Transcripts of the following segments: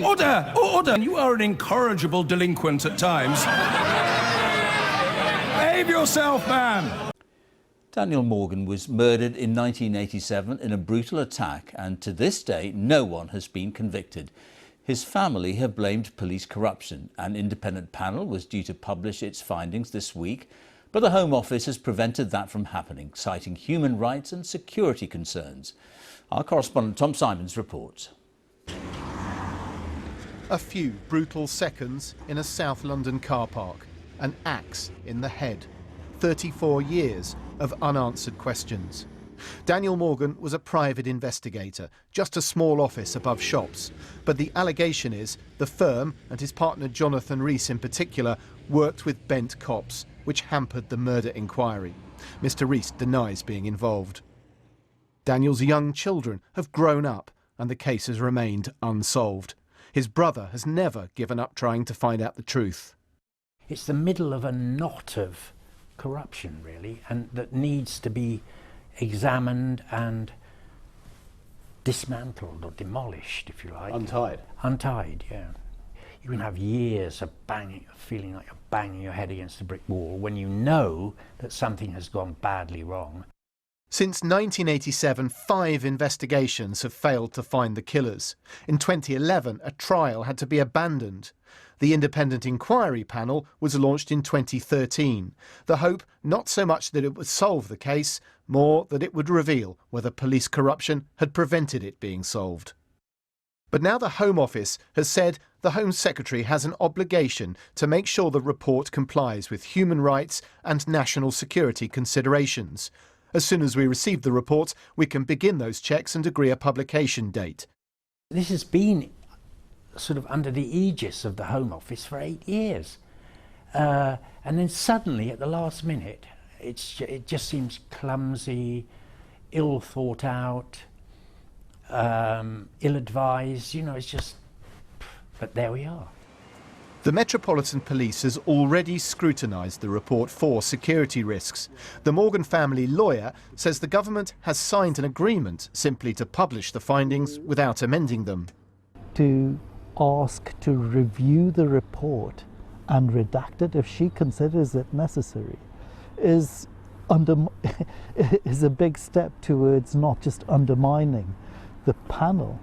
Order! Order! You are an incorrigible delinquent at times. Behave yourself, man! Daniel Morgan was murdered in 1987 in a brutal attack, and to this day no one has been convicted. His family have blamed police corruption. An independent panel was due to publish its findings this week, but the Home Office has prevented that from happening, citing human rights and security concerns. Our correspondent Tom Simons reports. A few brutal seconds in a South London car park. An axe in the head. 34 years of unanswered questions. Daniel Morgan was a private investigator, just a small office above shops. But the allegation is the firm, and his partner Jonathan Rees in particular, worked with bent cops, which hampered the murder inquiry. Mr. Rees denies being involved. Daniel's young children have grown up, and the case has remained unsolved. His brother has never given up trying to find out the truth. It's the middle of a knot of corruption, really, and that needs to be examined and dismantled or demolished, if you like. Untied? Untied, yeah. You can have years of feeling like you're banging your head against a brick wall when you know that something has gone badly wrong. Since 1987, 5 investigations have failed to find the killers. In 2011, a trial had to be abandoned. The independent inquiry panel was launched in 2013. The hope not so much that it would solve the case, more that it would reveal whether police corruption had prevented it being solved. But now the Home Office has said the Home Secretary has an obligation to make sure the report complies with human rights and national security considerations. As soon as we receive the report, we can begin those checks and agree a publication date. This has been sort of under the aegis of the Home Office for 8 years. And then suddenly, at the last minute, it just seems clumsy, ill thought out, ill-advised, it's just... But there we are. The Metropolitan Police has already scrutinised the report for security risks. The Morgan family lawyer says the government has signed an agreement simply to publish the findings without amending them. To ask to review the report and redact it if she considers it necessary is a big step towards not just undermining the panel,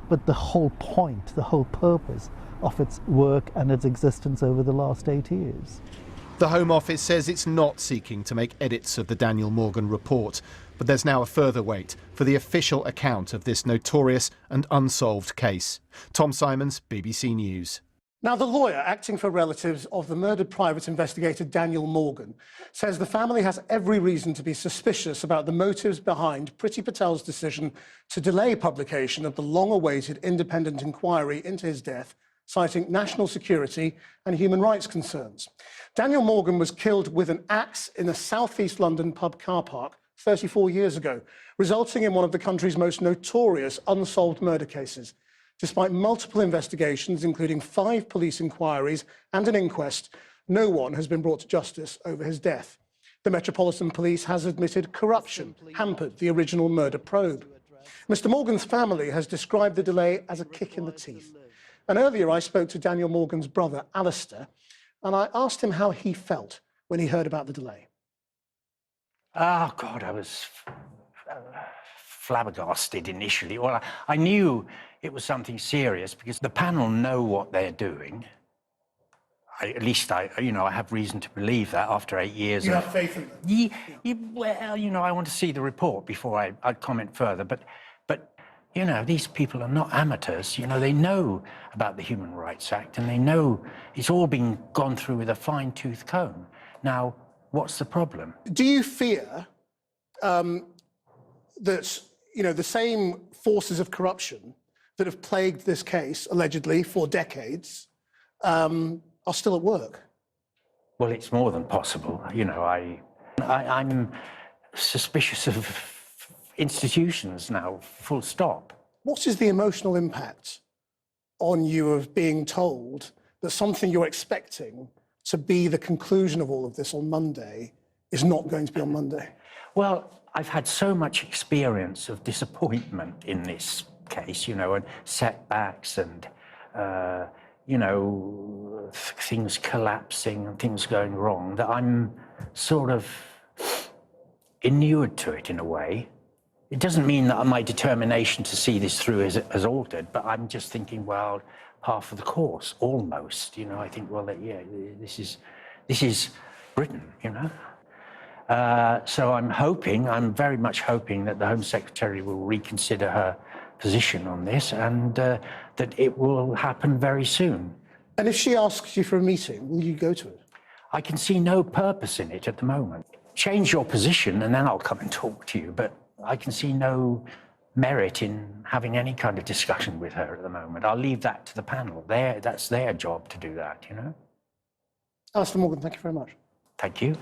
but the whole point, the whole purpose of its work and its existence over the last 8 years. The Home Office says it's not seeking to make edits of the Daniel Morgan report, but there's now a further wait for the official account of this notorious and unsolved case. Tom Simons, BBC News. Now, the lawyer acting for relatives of the murdered private investigator Daniel Morgan says the family has every reason to be suspicious about the motives behind Priti Patel's decision to delay publication of the long-awaited independent inquiry into his death, citing national security and human rights concerns. Daniel Morgan was killed with an axe in a southeast London pub car park 34 years ago, resulting in one of the country's most notorious unsolved murder cases. Despite multiple investigations, including 5 police inquiries and an inquest, no one has been brought to justice over his death. The Metropolitan Police has admitted corruption hampered the original murder probe. Mr. Morgan's family has described the delay as a kick in the teeth. And earlier I spoke to Daniel Morgan's brother, Alistair, and I asked him how he felt when he heard about the delay. Oh, God, I was flabbergasted initially. Well, I knew it was something serious because the panel know what they're doing. At least I have reason to believe that after 8 years. You have faith in them? Well, I want to see the report before I comment further. But these people are not amateurs. They know about the Human Rights Act and they know it's all been gone through with a fine-tooth comb. Now, what's the problem? Do you fear that, the same forces of corruption that have plagued this case, allegedly, for decades, are still at work? Well, it's more than possible. I'm suspicious of institutions now, full stop. What is the emotional impact on you of being told that something you're expecting to be the conclusion of all of this on Monday is not going to be on Monday? Well, I've had so much experience of disappointment in this case, and setbacks and you know, things collapsing and things going wrong, that I'm sort of inured to it in a way. It doesn't mean that my determination to see this through has altered, but I'm just thinking, well, half of the course, almost. You know, I think, well, yeah, this is Britain, you know. So I'm very much hoping that the Home Secretary will reconsider her position on this, and that it will happen very soon. And if she asks you for a meeting, will you go to it? I can see no purpose in it at the moment. Change your position and then I'll come and talk to you, but I can see no merit in having any kind of discussion with her at the moment. I'll leave that to the panel. That's their job to do that, you know? Alistair Morgan, thank you very much. Thank you.